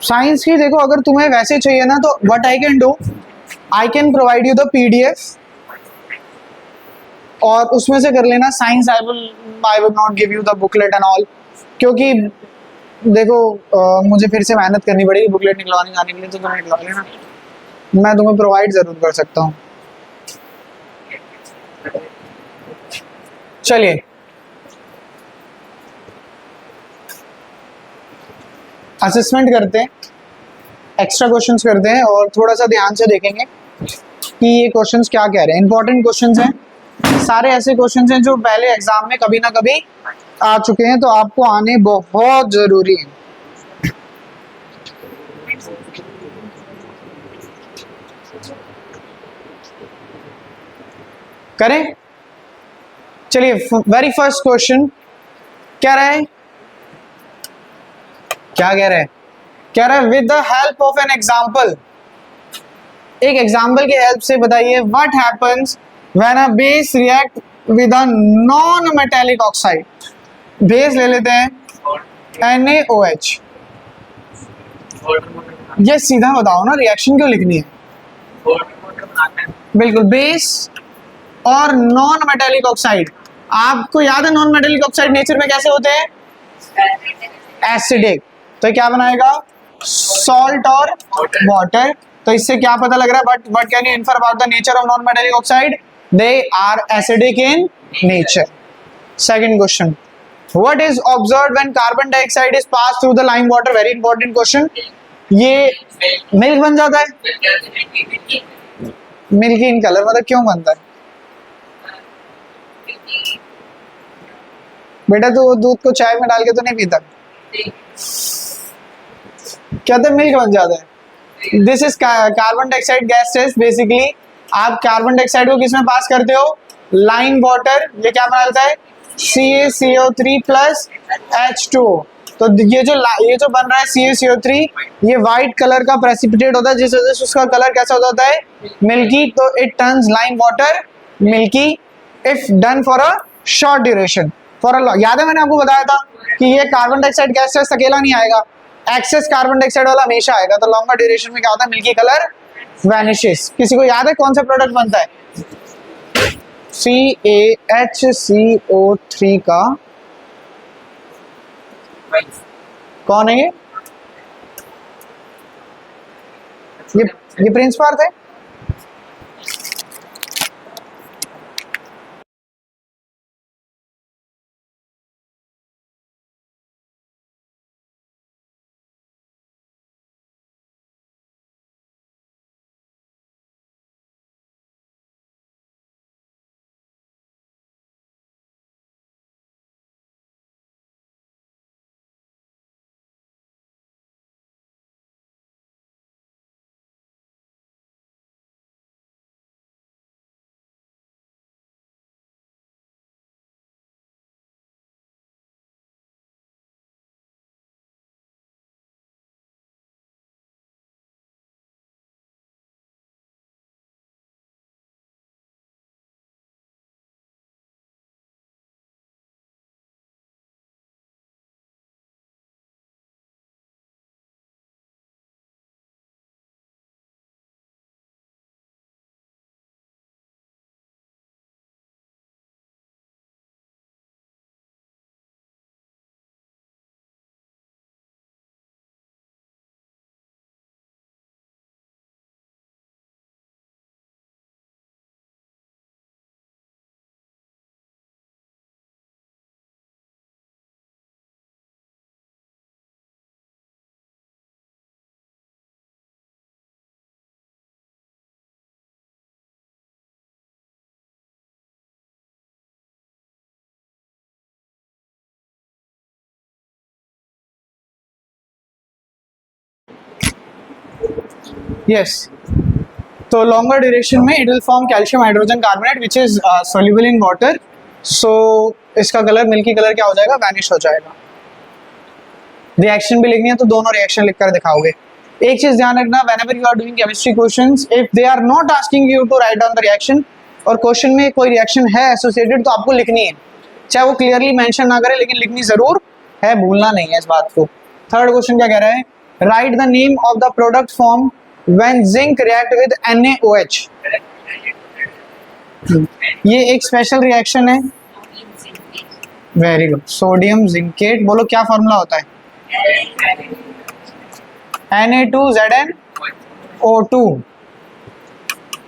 Science की देखो, अगर तुम्हें वैसे चाहिए ना तो what I can do, I can provide you the PDF और उसमें से कर लेना science. I will not give you the booklet and all, क्योंकि देखो मुझे फिर से मेहनत करनी पड़ेगी बुकलेट निकलवाने जाने के लिए, तो तुम्हें निकलवा लेना, मैं तुम्हें प्रोवाइड जरूर कर सकता हूँ। चलिए असेसमेंट करते हैं, एक्स्ट्रा क्वेश्चंस करते हैं और थोड़ा सा ध्यान से देखेंगे कि ये क्वेश्चंस क्या कह रहे हैं। इंपॉर्टेंट क्वेश्चंस हैं सारे, ऐसे क्वेश्चंस हैं जो पहले एग्जाम में कभी ना कभी आ चुके हैं, तो आपको आने बहुत जरूरी है। करें, चलिए वेरी फर्स्ट क्वेश्चन क्या रहा है, क्या कह रहा है, कह रहा है with the help of an example, एक एग्जाम्पल की हेल्प से बताइए what happens when a base react with a non metallic oxide. Base ले लेते हैं NaOH। ये सीधा बताओ ना, रिएक्शन क्यों लिखनी है। बिल्कुल, बेस और नॉन मेटेलिक ऑक्साइड, आपको याद है नॉन मेटेलिक ऑक्साइड नेचर में कैसे होते हैं, एसिडिक, तो क्या बनाएगा सॉल्ट और वाटर। तो इससे क्या पता लग रहा है, but can you infer about the nature of non metallic oxide, they are acidic in nature. Second question, what is observed when carbon dioxide is pass through the lime water, very important question. ये milk बन जाता है, milky in colour, मतलब क्यों बनता है बेटा, तो दूध को चाय में डाल के तो नहीं पीता, कहते मिल्क बन जाता है। This is carbon dioxide gas test. Basically आप कार्बन डाइऑक्साइड को किसमें पास करते हो, लाइम वाटर, ये क्या बनाता है CaCO3 प्लस H2O। तो ये जो बन रहा है CaCO3, ये व्हाइट कलर का प्रेसिपिटेट होता है, जिस वजह से उसका कलर कैसा हो जाता है, मिल्की। तो it turns lime water milky if done for a short duration. याद है मैंने आपको बताया था कि ये कार्बन डाइऑक्साइड गैस टेस्ट अकेला नहीं आएगा, एक्सेस कार्बन डाइऑक्साइड वाला हमेशा आएगा। तो लॉन्गर ड्यूरेशन में क्या होता है, मिल्की कलर वैनिशेस। किसी को याद है कौन सा प्रोडक्ट बनता है, CaHCO3 का कौन है ये प्रिंस पार्थ है। यस, तो लॉन्गर ड्यूरेशन में it will form calcium hydrogen carbonate which is soluble in water. So इसका कलर मिल्की कलर क्या हो जाएगा, वैनिश हो जाएगा। रिएक्शन भी लिखनी है तो दोनों रिएक्शन लिखकर दिखाओगे। एक चीज ध्यान रखना, whenever you are doing chemistry questions, if they are not asking you to write down the reaction और क्वेश्चन में कोई रिएक्शन है एसोसिएटेड, तो आपको लिखनी है, चाहे वो क्लियरली मेंशन ना करे लेकिन लिखनी जरूर है, भूलना नहीं है इस बात को। थर्ड क्वेश्चन क्या कह रहा है, right the name of the product form when zinc react with NaOH। ये एक स्पेशल रिएक्शन है। Very good. सोडियम जिंकेट, बोलो क्या फॉर्मूला होता है? Na2ZnO2,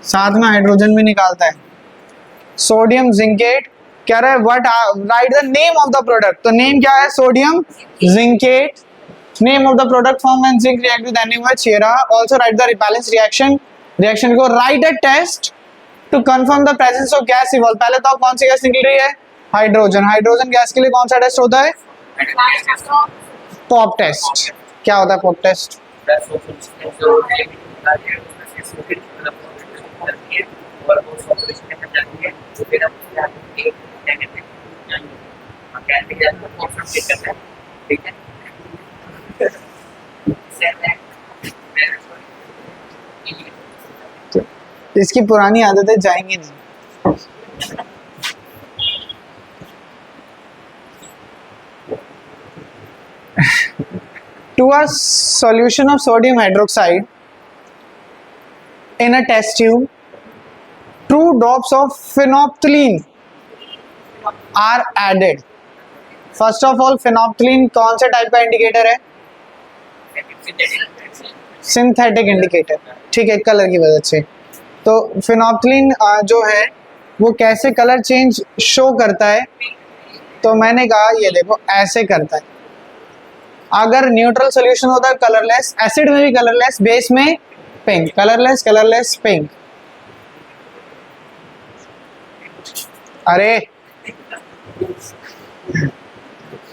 साथ में हाइड्रोजन भी निकालता है। सोडियम जिंकेट कह रहा है what, write the name of the product, तो नेम क्या है? Sodium zincate. Name of the product form when zinc react with NaOH ये रहा। Also write the replacement reaction को write a test to confirm the presence of gas evolve. पहले तो कौन सी gas निकल रही है? हाइड्रोजन। हाइड्रोजन गैस के लिए कौन सा टेस्ट होता है? Pop test. क्या होता है पॉप टेस्ट? इसकी पुरानी आदतें जाएंगी नहीं। To a solution of sodium hydroxide in a test tube, 2 drops of phenolphthalein are added. First of all, phenolphthalein कौन से टाइप का इंडिकेटर है? सिंथेटिक इंडिकेटर, ठीक है, कलर की वजह से। तो phenolphthalein जो है वो कैसे कलर चेंज शो करता है? तो मैंने कहा ये देखो ऐसे करता है। अगर न्यूट्रल सॉल्यूशन होता है कलरलेस, एसिड में भी कलरलेस, बेस में पिंक, कलरलेस कलरलेस पिंक। अरे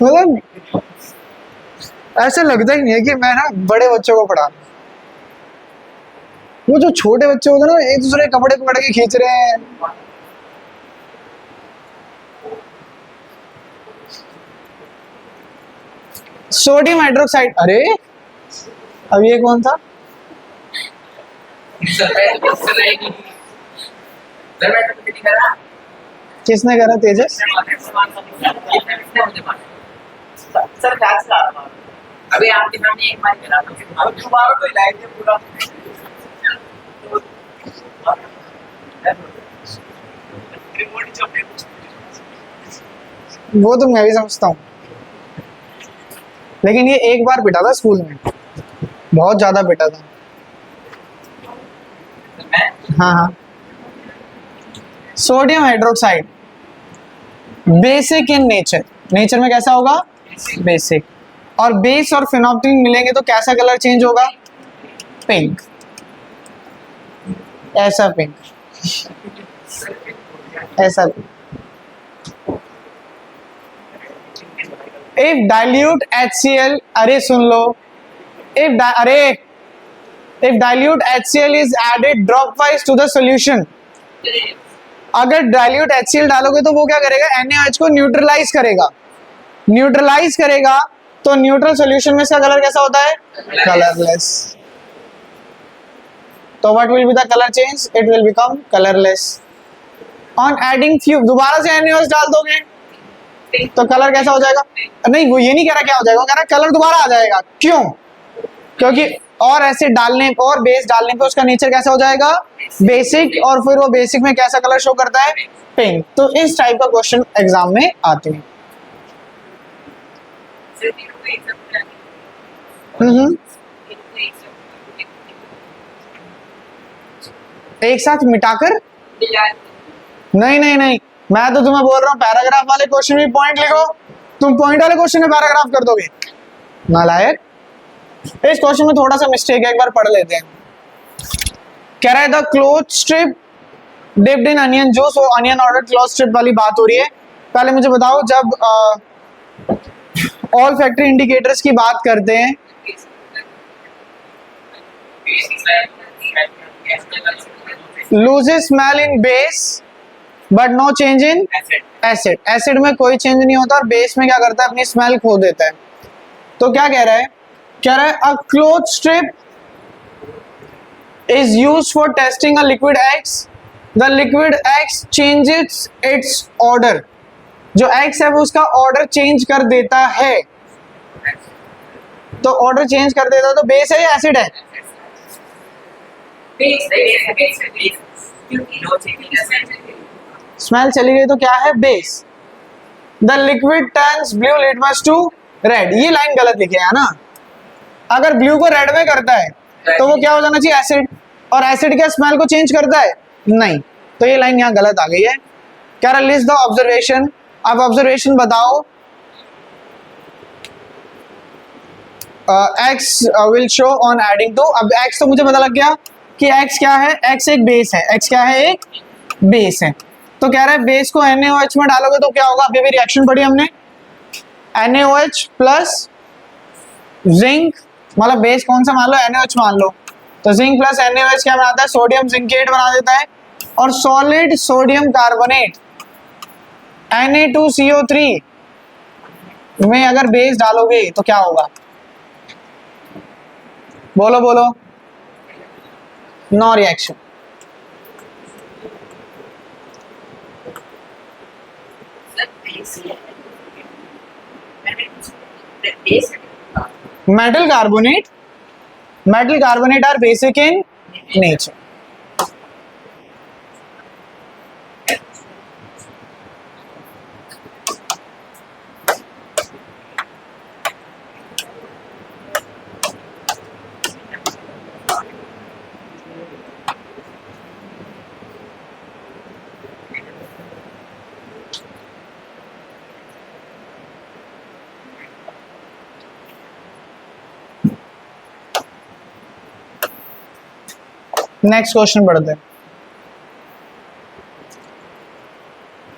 मतलब ऐसा लगता ही नहीं है कि मैं ना बड़े बच्चों को पढ़ा। वो जो छोटे बच्चे होते हैं ना, एक दूसरे कपड़े पकड़ के खींच रहे हैं। सोडियम हाइड्रोक्साइड, अरे अब ये कौन था? किसने करा? तेजस। अभी आपके सामने एक बार करा था, दोबारा कोई लाइट है पूरा। वो तो मैं भी समझता हूँ, लेकिन ये एक बार पिटा था स्कूल में, बहुत ज्यादा पिटा था। हाँ हाँ। Sodium hydroxide basic in nature, nature में कैसा होगा? बेसिक। और बेस और फिनोप्थलीन मिलेंगे तो कैसा कलर चेंज होगा? पिंक, ऐसा पिंक, ऐसा पिंक। If dilute HCl, अरे सुन लो, if dilute HCl is added dropwise to the solution, अगर dilute HCl डालोगे तो वो क्या करेगा? NaOH को न्यूट्रलाइज करेगा। न्यूट्रलाइज करेगा तो न्यूट्रल सॉल्यूशन में इसका कलर कैसा होता है? कलरलेस। तो what will be the colour change? It will become colourless. On adding few, दोबारा से NaOH डाल दोगे तो कलर कैसा हो जाएगा? नहीं, वो ये नहीं कह रहा क्या हो जाएगा, वो कह रहा कलर दोबारा आ जाएगा। क्यों? क्योंकि और एसिड डालने और बेस डालने पे उसका नेचर कैसा हो जाएगा? बेसिक। और फिर वो बेसिक में कैसा कलर शो करता है? पिंक। तो इस टाइप का क्वेश्चन एग्जाम में आते हैं। एक साथ मिटाकर? नहीं नहीं नहीं, मैं तो तुम्हें बोल रहा हूँ पैराग्राफ वाले क्वेश्चन में पॉइंट लिखो। तुम पॉइंट वाले क्वेश्चन में पैराग्राफ कर दोगे, नालायक। इस क्वेश्चन में थोड़ा सा मिस्टेक है, एक बार पढ़ लेते हैं। कह रहा है the cloth strip dipped in onion juice, वो अनियन ऑर्डर क्लोथ स्ट्रिप वाली बात हो रही है। पहले मुझे बताओ, जब ऑल फैक्ट्री इंडिकेटर्स की बात करते हैं, loses smell in base but no change in acid. Acid में कोई चेंज नहीं होता और बेस में क्या करता है? अपनी स्मेल खो देता है। तो क्या कह रहा है? कह रहा है a cloth strip is used for testing a liquid x, the liquid x changes it's order. जो एक्स है वो उसका ऑर्डर चेंज कर देता है। तो ऑर्डर चेंज कर देता तो बेस है या एसिड है? बेस क्योंकि लो चेकिंग स्मेल चली गई तो क्या है? Base. The liquid turns blue litmus to red, ये लाइन गलत लिखे है ना। अगर ब्लू को रेड में करता है तो वो क्या हो जाना चाहिए? एसिड। और एसिड क्या स्मेल को चेंज करता है? नहीं। तो ये लाइन यहाँ गलत आ गई है। कह रहा लिस्ट द ऑब्जर्वेशन, अब ऑब्जर्वेशन बताओ। X will show on adding to, अब एक्स तो मुझे पता लग गया कि एक्स क्या है, एक्स एक बेस है, एक्स क्या है? एक बेस है। तो कह रहा है बेस को NaOH में डालोगे तो क्या होगा? अभी भी रिएक्शन पढ़ी हमने, NaOH प्लस जिंक, मतलब बेस कौन सा मान लो? NaOH मान लो, तो जिंक प्लस NaOH क्या बनाता है? सोडियम जिंकेट बना देता है। और सॉलिड सोडियम कार्बोनेट Na2CO3 में अगर बेस डालोगे तो क्या होगा? बोलो बोलो। No reaction. metal carbonate are basic in nature. Next question पढ़ते हैं।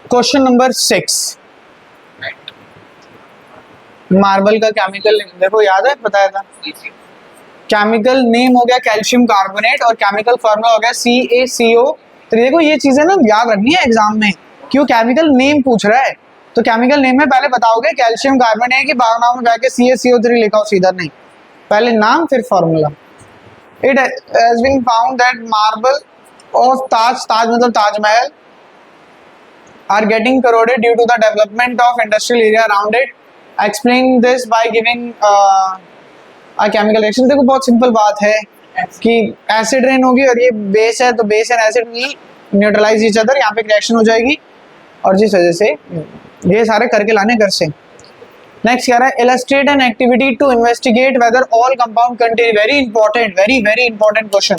क्वेश्चन नंबर 6, मार्बल का केमिकल, देखो याद है, बताया था। केमिकल नेम हो गया कैल्शियम कार्बोनेट और केमिकल फॉर्मूला हो गया CaCO3। देखो ये चीजें ना याद रखनी है एग्जाम में, क्यों केमिकल नेम पूछ रहा है। तो केमिकल नेम में पहले बताओगे कैल्शियम कार्बोनेट की भावनाओं में जाके CaCO3 लिखा हो सीधा, नहीं, पहले नाम फिर formula. It has been found that marble of Taj मतलब Taj Mahal are getting corroded due to the development of industrial area around it. Explain this by giving a chemical reaction। देखो बहुत सिंपल बात है कि एसिड रेन होगी और ये base है, तो base and acid will neutralise each other, यहाँ पे रिएक्शन हो जाएगी और जिस वजह से ये सारे करके लाने घर से। नेक्स्ट कह रहा है illustrate an activity to investigate whether all compound contain, very important, very important question.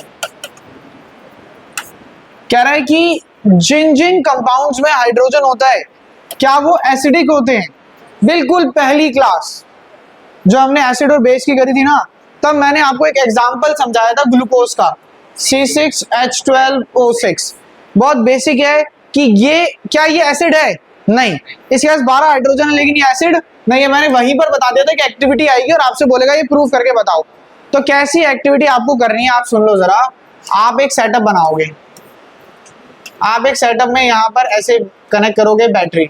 कह रहा है कि जिन जिन कंपाउंड्स में हाइड्रोजन होता है क्या वो एसिडिक होते हैं? बिल्कुल पहली क्लास जो हमने एसिड और बेस की करी थी ना, तब मैंने आपको एक एग्जांपल समझाया था ग्लूकोज का, C6H12O6। बहुत बेसिक है कि ये क्या ये एसिड है? नहीं, इसके पास 12 हाइड्रोजन है लेकिन ये एसिड नहीं है। मैंने वहीं पर बता दिया था कि एक्टिविटी आएगी और आपसे बोलेगा ये प्रूव करके बताओ। तो कैसी एक्टिविटी आपको करनी है आप सुन लो जरा। आप एक सेटअप बनाओगे, आप एक सेटअप में यहाँ पर ऐसे कनेक्ट करोगे बैटरी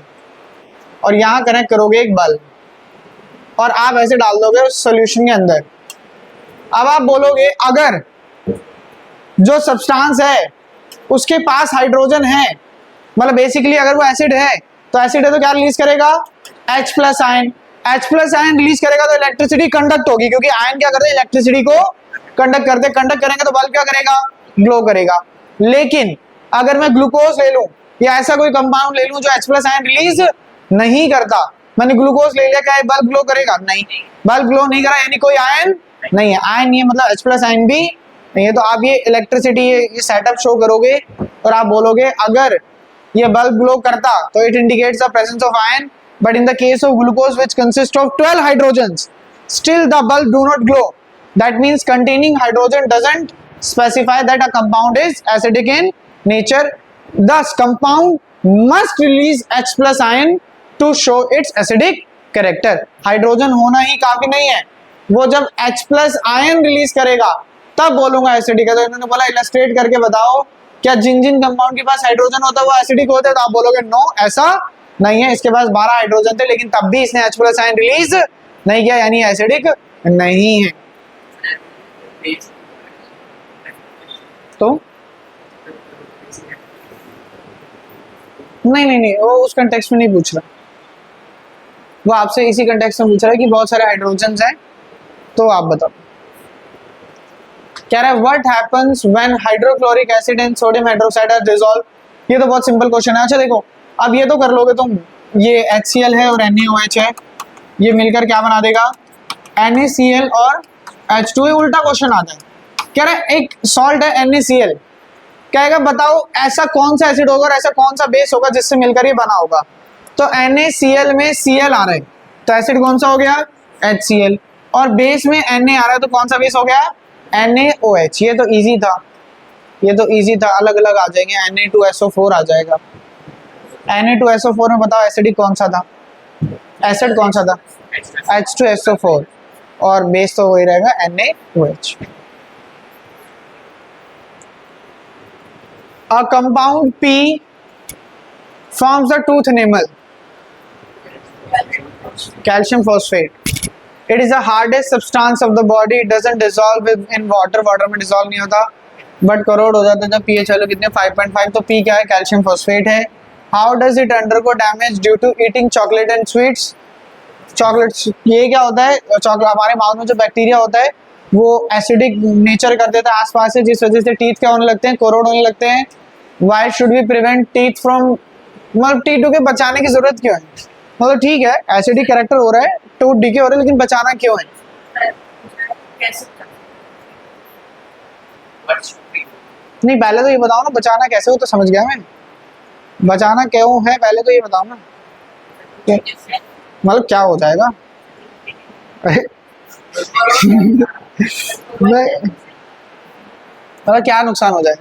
और यहाँ कनेक्ट करोगे एक बल्ब और आप ऐसे डाल दोगे उस सॉल्यूशन के अंदर। अब आप बोलोगे अगर जो सब्सटेंस है उसके पास हाइड्रोजन है, मतलब बेसिकली अगर वो एसिड है तो एसिड है तो क्या रिलीज करेगा? H plus ion. H plus ion release करेगा तो इलेक्ट्रिसिटी कंडक्ट होगी, क्योंकि आयन क्या करते हैं? इलेक्ट्रिसिटी को कंडक्ट करते, कंडक्ट करेंगे तो बल्ब क्या करेगा? ग्लो करेगा। लेकिन अगर मैं ग्लूकोज ले लूं या ऐसा कोई कंपाउंड ले लूं जो H प्लस आयन रिलीज नहीं करता, मैंने ग्लूकोज ले लिया, क्या बल्ब ग्लो करेगा? नहीं, बल्ब ग्लो नहीं करा यानी कोई आयन नहीं है। आयन नहीं है मतलब H प्लस आयन भी नहीं है। तो आप ये इलेक्ट्रिसिटी ये सेटअप शो करोगे और आप बोलोगे अगर ये बल्ब ग्लो करता तो it indicates the presence of ion, but in the case of glucose which consists of 12 hydrogens still the bulb do not glow. That means containing hydrogen doesn't specify that a compound is acidic in nature. Thus compound must release H plus ion to show its acidic character. Hydrogen होना ही काफी नहीं है, वो जब H plus ion release करेगा तब बोलूंगा acidic है। तो इन्होंने बोला इलस्ट्रेट करके बताओ क्या जिन जिन कंपाउंड के पास हाइड्रोजन होता है वो एसिडिक होते हैं? तो आप बोलोगे नो, ऐसा नहीं है, इसके पास 12 हाइड्रोजन थे लेकिन तब भी इसने H प्लस आयन रिलीज नहीं किया यानी एसिडिक नहीं है। तो नहीं वो उस कंटेक्स्ट में नहीं पूछ रहा, वो आपसे इसी कंटेक्स्ट में पूछ रहा है कि बहुत सारे हाइड्रोजन हैं तो आप बताओ। कह रहा है what happens when hydrochloric acid and sodium hydroxide are dissolve. ये तो बहुत सिंपल क्वेश्चन है। अच्छा देखो, अब ये तो कर लोगे तुम, ये HCl है और NaOH है, ये मिलकर क्या बना देगा, NaCl और H2। ये उल्टा क्वेश्चन आता है। कह रहा है एक सॉल्ट है NaCl, कहेगा बताओ ऐसा कौन सा एसिड होगा और ऐसा कौन सा बेस होगा जिससे मिलकर ये बना होगा। तो NaCl में Cl आ रहा है, तो एसिड कौन सा हो गया, HCl, और बेस में Na आ रहा है, तो कौन सा बेस हो गया, NaOH। ये तो इजी था, ये तो इजी था, अलग अलग आ जाएंगे, Na2SO4 आ जाएगा। Na2SO4 में बताओ एसिडिक कौन सा था, एसिड कौन सा था, H2SO4, और बेस तो वही रहेगा NaOH। A compound P forms the tooth enamel, calcium phosphate. It is the hardest substance of the body. It doesn't dissolve in water. Water में dissolve नहीं होता, but corrode हो जाता है जब pH वैल्यू कितने 5.5। तो P क्या है, calcium phosphate है। How does it undergo damage due to eating chocolate and sweets? Chocolates, ये क्या होता है, चॉकलेट हमारे माउथ में जो बैक्टीरिया होता है वो एसिडिक नेचर कर देता है आसपास से, जिस वजह से टीथ क्या होने लगते हैं, कोरोड होने लगते हैं। Why should we prevent teeth from, मतलब टीटू के बचाने की जरूरत क्यों है, मतलब ठीक है एसिडिक कैरेक्टर हो रहा है, टूथ डीके हो रहा है, लेकिन बचाना क्यों है। नहीं पहले तो ये बताओ ना बचाना कैसे हो, तो समझ गया मैं, बचाना क्यों है पहले तो ये बताओ ना, मतलब क्या हो जाएगा। मतलब क्या नुकसान हो जाए,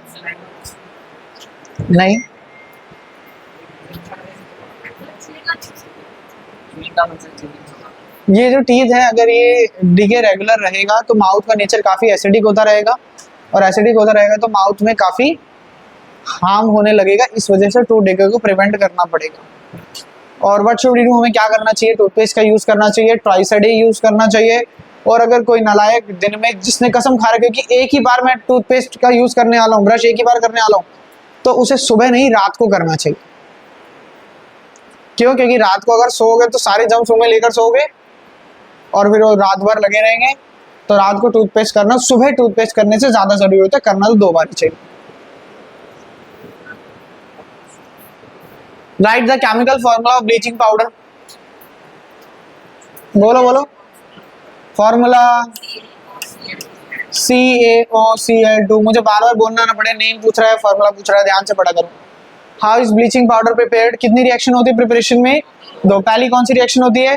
नहीं ये जो टीथ है अगर ये डीके रेगुलर रहेगा तो माउथ का नेचर काफी एसिडिक होता रहेगा, और एसिडिक होता रहेगा तो माउथ में काफी हार्म होने लगेगा, इस वजह से टूथ डीके को प्रिवेंट करना पड़ेगा। और व्हाट शुड वी डू, हमें क्या करना चाहिए, टूथपेस्ट का यूज करना चाहिए, ट्वाइस अ डे यूज करना चाहिए। और अगर कोई नालायक दिन में जिसने कसम खा रखी है कि एक ही बार मैं टूथपेस्ट का यूज करने वाला हूँ, ब्रश एक ही बार करने वाला हूँ, तो उसे सुबह नहीं रात को करना चाहिए। क्यों, क्योंकि रात को अगर सोओगे तो सारे जम्स सुबह लेकर सोओगे और फिर वो रात भर लगे रहेंगे, तो रात को टूथपेस्ट करना सुबह टूथपेस्ट करने से ज्यादा जरूरी होता है, करना तो 2 बार ही चाहिए। Right the chemical formula of bleaching powder, बोलो बोलो फॉर्मूला CaOCl2। मुझे बार बार बोलना ना पड़े, नेम पूछ रहा है फॉर्मूला पूछ रहा है, ध्यान से पढ़ा करो। How is bleaching powder prepared, कितनी रिएक्शन होती है प्रिपरेशन में, 2। पहली कौन सी रिएक्शन होती है,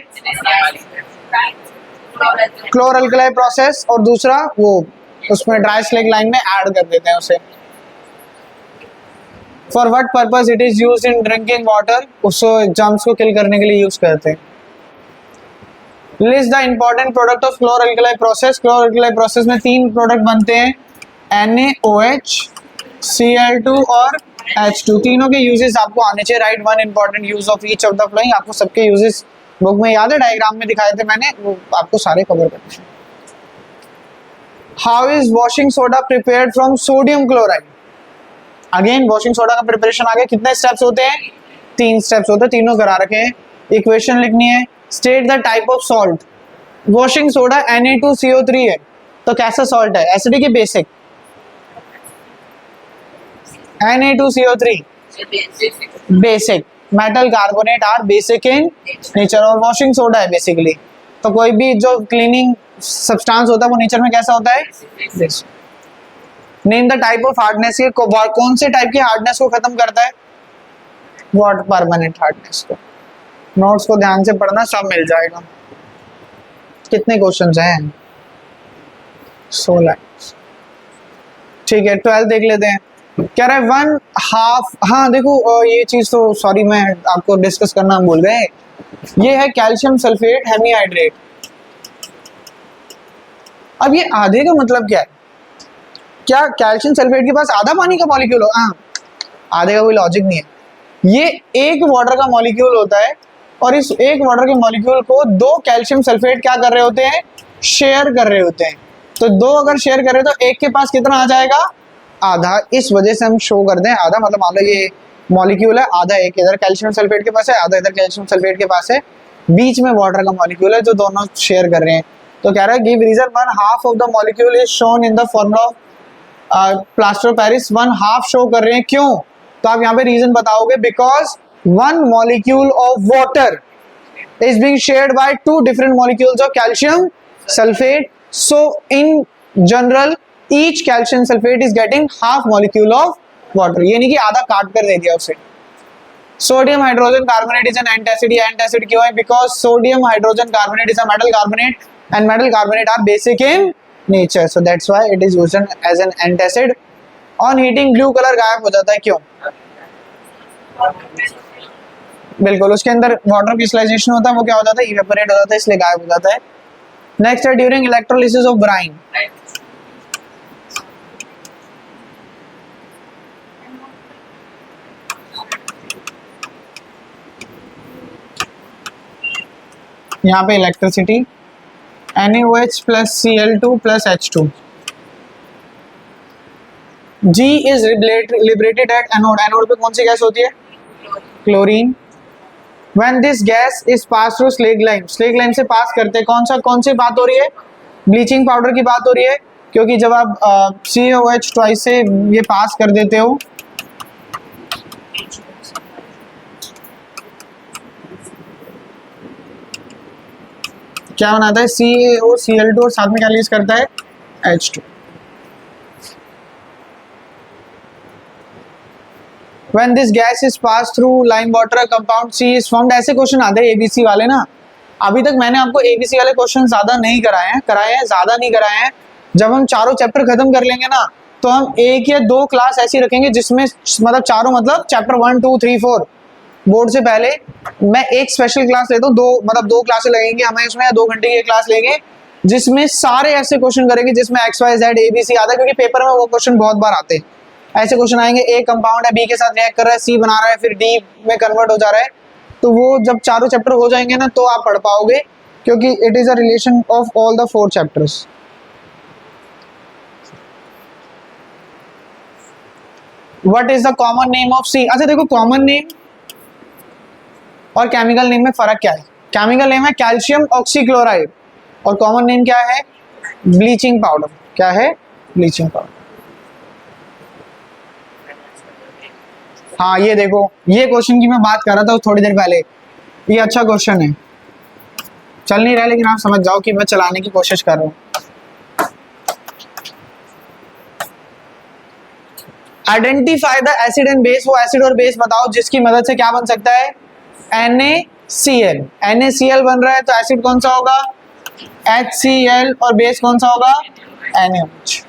क्लोर अल्कलाई प्रोसेस, और दूसरा वो उसमें ड्राई स्लैग लाइन में ऐड कर देते हैं उसे। For what purpose it is used in drinking water, उसको जर्म्स को किल करने के लिए यूज करते हैं। List the important product of chlor alkali process, chlor alkali process में 3 प्रोडक्ट बनते हैं, NaOH, Cl2 और H2। तीनों के यूजेस आपको आने चाहिए, right one important use of each of the flowing. आपको सबके यूजेस बुक में याद है, डायग्राम में दिखाए थे मैंने, वो आपको सारे कवर करते हैं। How is washing soda prepared from sodium chloride, again washing soda का प्रिपरेशन आगे कितने स्टेप्स होते हैं, 3 स्टेप्स होते हैं, तीनों करा रखे हैं। इक्वेशन लिखनी है, state the type of salt, washing soda Na2CO3 है, तो कैसा सॉल्ट है, एसिडिक या basic, Na2CO3 basic, metal carbonate are basic in nature, और वॉशिंग सोडा है बेसिकली। तो कोई भी जो क्लीनिंग सब्सटेंस होता है वो नेचर में कैसा होता है, basic. Name the type of hardness, ये कौन से टाइप की हार्डनेस को खत्म करता है, व्हाट परमानेंट हार्डनेस को। नोट्स को ध्यान से पढ़ना, सब मिल जाएगा। कितने क्वेश्चंस हैं, 16। ठीक है 12 देख लेते हैं। कह रहा है 1/2, हाँ देखो ये चीज तो सॉरी मैं आपको डिस्कस करना भूल गए, ये है कैल्शियम सल्फेट हेमीहाइड्रेट। अब ये आधे का मतलब क्या है, क्या कैल्शियम सल्फेट के पास आधा पानी का मॉलिक्यूल हो, हाँ आधे का कोई लॉजिक नहीं है। ये एक वाटर का मॉलिक्यूल होता है, और इस एक वाटर के मॉलिक्यूल को 2 कैल्शियम सल्फेट क्या कर रहे होते हैं, शेयर कर रहे होते हैं। तो 2 अगर शेयर कर रहे तो एक के पास कितना आ जाएगा, आधा। इस वजह से हम शो कर दें आधा, मतलब मान लो ये मॉलिक्यूल है, आधा एक इधर कैल्शियम सल्फेट के पास है, आधा इधर कैल्शियम सल्फेट के पास है, बीच में वाटर का मॉलिक्यूल है जो दोनों शेयर कर रहे हैं। तो कह रहा है give reason 1/2 of the molecule is shown in the formula of plaster of Paris, 1/2 show कर रहे हैं, क्यों? तो आप यहाँ पे रीजन बताओगे, because 1 molecule of water is being shared by 2 different molecules of calcium sulfate, so in general each calcium sulfate is getting half molecule of water, ये नहीं कि आधा काट कर दे दिया उसे। Sodium hydrogen carbonate is an antacid, ये एंटासिड क्यों है? Because sodium hydrogen carbonate is a metal carbonate and metal carbonate are basic in nature, so that's why it is used as an antacid. On heating blue colour गायब हो जाता है, क्यों? बिल्कुल, उसके अंदर वाटर क्रिस्टलाइजेशन होता है, वो क्या हो जाता है? इवेपोरेट हो जाता है, इसलिए गायब हो जाता है। नेक्स्ट है ड्यूरिंग इलेक्ट्रोलिसिस ऑफ ब्राइन, यहाँ पे electricity NaOH plus Cl2 plus H2, G is liberated at anode, anode पे कौन सी गैस होती है? Chlorine. When this gas is passed through slag lime से पास करते हैं, कौन सी बात हो रही है? ब्लीचिंग पाउडर की बात हो रही है, क्योंकि जब आप COH ट्वाइस से ये पास कर देते हो क्या बनाता है? CaOCl2 और साथ में क्या रिलीज करता है? H2। When this gas is passed through lime water, a compound C is formed। ऐसे क्वेश्चन आते हैं ABC वाले ना। अभी तक मैंने आपको ABC वाले क्वेश्चन ज्यादा नहीं ज्यादा नहीं कराए हैं। जब हम चारों चैप्टर खत्म कर लेंगे ना, तो हम 1 या 2 क्लास ऐसी रखेंगे जिसमें मतलब चारों मतलब चैप्टर 1 2 3 4 बोर्ड से पहले मैं एक स्पेशल क्लास लेता हूँ, 2 क्लासेस लगेंगी हमें उसमें, 2 घंटे की क्लास लेंगे जिसमें सारे ऐसे क्वेश्चन करेंगे जिसमें XYZ ABC आता है, क्योंकि पेपर में वो क्वेश्चन बहुत बार आते हैं। ऐसे क्वेश्चन आएंगे, ए कंपाउंड है B के साथ रिएक्ट कर रहा है, C बना रहा है, फिर D में कन्वर्ट हो जा रहा है, तो वो जब चारों चैप्टर हो जाएंगे ना तो आप पढ़ पाओगे, क्योंकि it is a relation of all the 4 chapters. What is the common name of C? अच्छा देखो, कॉमन नेम और केमिकल नेम में फर्क क्या है? केमिकल नेम है कैल्शियम ऑक्सीक्लोराइड और कॉमन नेम क्या है? Bleaching powder. क्या है? Bleaching powder. हाँ ये देखो, ये क्वेश्चन की मैं बात कर रहा था थोड़ी देर पहले, ये अच्छा क्वेश्चन है, चल नहीं रहा लेकिन आप समझ जाओ कि मैं चलाने की कोशिश कर रहा हूँ। Identify the acid and base, वो एसिड और बेस बताओ जिसकी मदद से क्या बन सकता है? NaCl। NaCl बन रहा है तो एसिड कौन सा होगा? HCl और बेस कौन सा होगा? NaOH।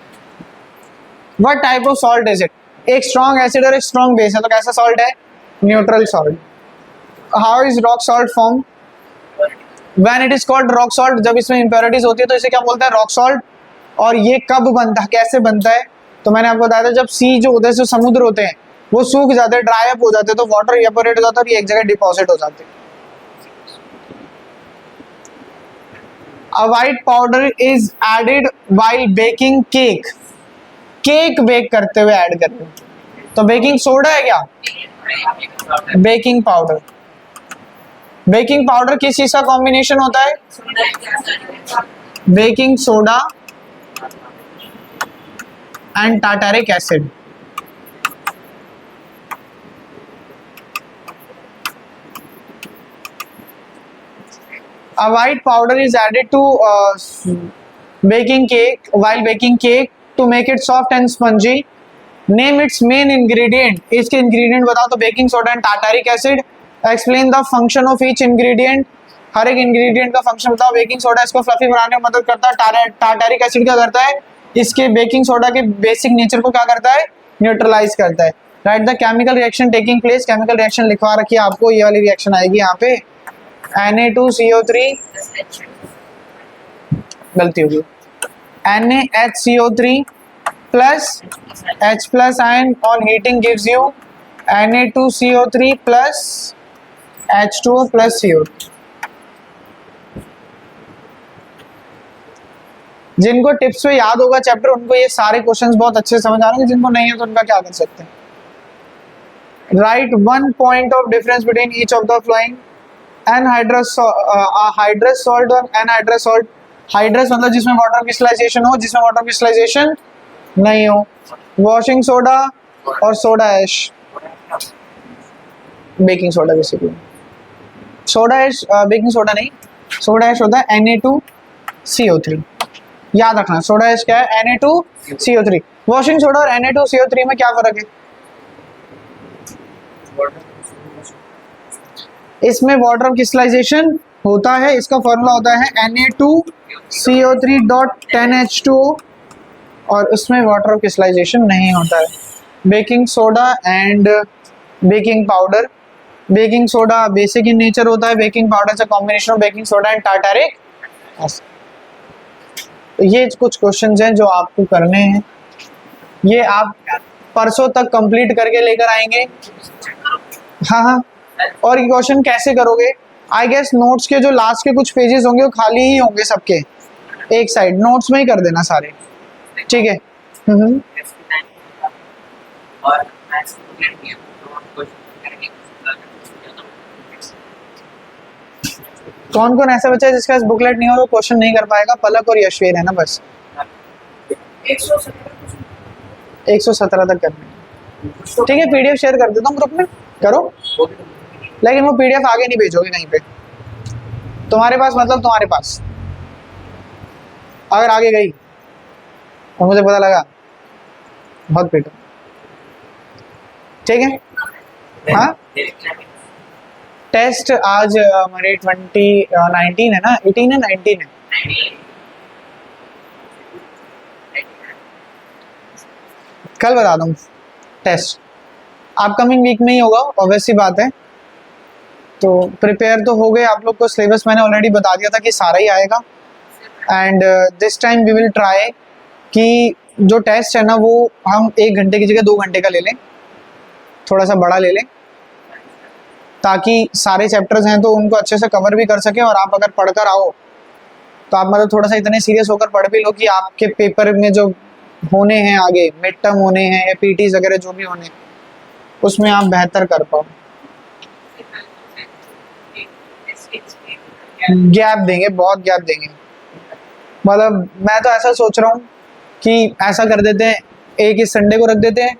What type of salt is it? एक स्ट्रॉन्ग एसिड और एक स्ट्रॉन्ग बेस है, तो कैसा सॉल्ट है? Neutral salt. How is rock salt form? When it is called rock salt, जब इसमें इंप्योरिटीज होती है तो इसे क्या बोलता है? Rock salt. और ये कब बनता है, कैसे बनता है? तो मैंने आपको बताया था, जब सी जो होते हैं, जो समुद्र होते हैं, वो सूख जाते हैं, ड्राई अप हो जाते हैं, तो वाटर इवेपोरेट हो जाता है और ये एक जगह डिपॉजिट हो जाते हैं। A white powder is added while baking cake। Cake bake करते हुए ऐड कर रहे हैं, तो बेकिंग सोडा है क्या? Baking powder. बेकिंग पाउडर किस चीज का कॉम्बिनेशन होता है? Baking soda and tartaric acid. A white powder is added to baking cake while baking cake to make it soft and spongy। Name its main ingredient। इसके ingredient बताओ, तो baking soda and tartaric acid. Explain the function of each ingredient। हर एक ingredient का function बताओ। Baking soda इसको fluffy बनाने में मदद करता है, टार्टारिक एसिड क्या करता है? इसके बेकिंग सोडा के बेसिक नेचर को क्या करता है? न्यूट्रलाइज करता है। Right the chemical reaction taking place. Chemical reaction लिखवा रखी है आपको, ये वाली रिएक्शन आएगी यहाँ पे, Na2CO3, गलती होगी, NaHCO3 plus H plus ion on heating gives you Na2CO3 plus H2O plus CO2। जिनको टिप्स पे याद होगा चैप्टर, उनको ये सारे क्वेश्चंस बहुत अच्छे समझ आ रहे हैं, जिनको नहीं है तो उनका क्या कर सकते हैं? Right one point of difference between each of the flowing. anhydrous salt और anhydrous salt हाइड्रस मतलब जिसमें वाटर क्रिस्टलाइजेशन हो, जिसमें वाटर क्रिस्टलाइजेशन नहीं हो। वॉशिंग सोडा और soda ash, baking soda basically. Soda ash baking soda नहीं, सोडा ऐश होता है Na2CO3। याद रखना सोडा ऐश क्या है, Na2CO3। वॉशिंग सोडा और Na2CO3 में क्या फर्क है? इसमें वाटर क्रिस्टलाइजेशन होता है, इसका फॉर्मूला होता है Na2CO3.10H2O और उसमें वाटर क्रिस्टलाइजेशन नहीं होता है। Baking soda and baking powder, baking soda basic in nature होता है, बेकिंग पाउडर से combination of baking soda and tartaric acid. ये कुछ क्वेश्चंस हैं जो आपको करने हैं, ये आप परसों तक कंप्लीट करके लेकर आएंगे। हाँ हाँ, और ये क्वेश्चन कैसे करोगे? आई गेस नोट्स के जो लास्ट के कुछ पेजेस होंगे वो खाली ही होंगे सबके, एक साइड नोट्स में ही कर देना सारे, ठीक है। और कौन कौन ऐसा बच्चा है जिसका बुकलेट नहीं हो वो क्वेश्चन नहीं कर पाएगा? पलक और यशवीर है ना बस। 117 तक करने, ठीक है। पीडीएफ शेयर कर देता हूँ ग्रुप में, करो। लेकिन वो पीडीएफ आगे नहीं भेजोगे कहीं पे, तुम्हारे पास मतलब तुम्हारे पास अगर आगे गई और मुझे पता लगा बहुत पीटो, ठीक है। हाँ, टेस्ट आज हमारे 19 है ना, 18 है 19 है। कल बता दूँ टेस्ट, अपकमिंग वीक में ही होगा, ऑब्वियस सी बात है। तो प्रिपेयर तो हो गए आप लोग को, सिलेबस मैंने ऑलरेडी बता दिया था कि सारा ही आएगा। And this time we will try कि जो टेस्ट है ना वो हम 1 घंटे की जगह 2 घंटे का ले लें, थोड़ा सा बड़ा ले लें, ताकि सारे चैप्टर्स हैं तो उनको अच्छे से कवर भी कर सके। और आप अगर पढ़कर आओ तो आप मतलब थोड़ा सा इतने सीरियस होकर पढ़ भी लो कि आपके पेपर में जो होने हैं आगे, मिड टर्म होने हैं या पीटीज वगैरह जो भी होने, उसमें आप बेहतर कर पाओ। गैप देंगे, बहुत गैप देंगे। मतलब मैं तो ऐसा सोच रहा हूँ कि ऐसा कर देते हैं, एक इस संडे को रख देते हैं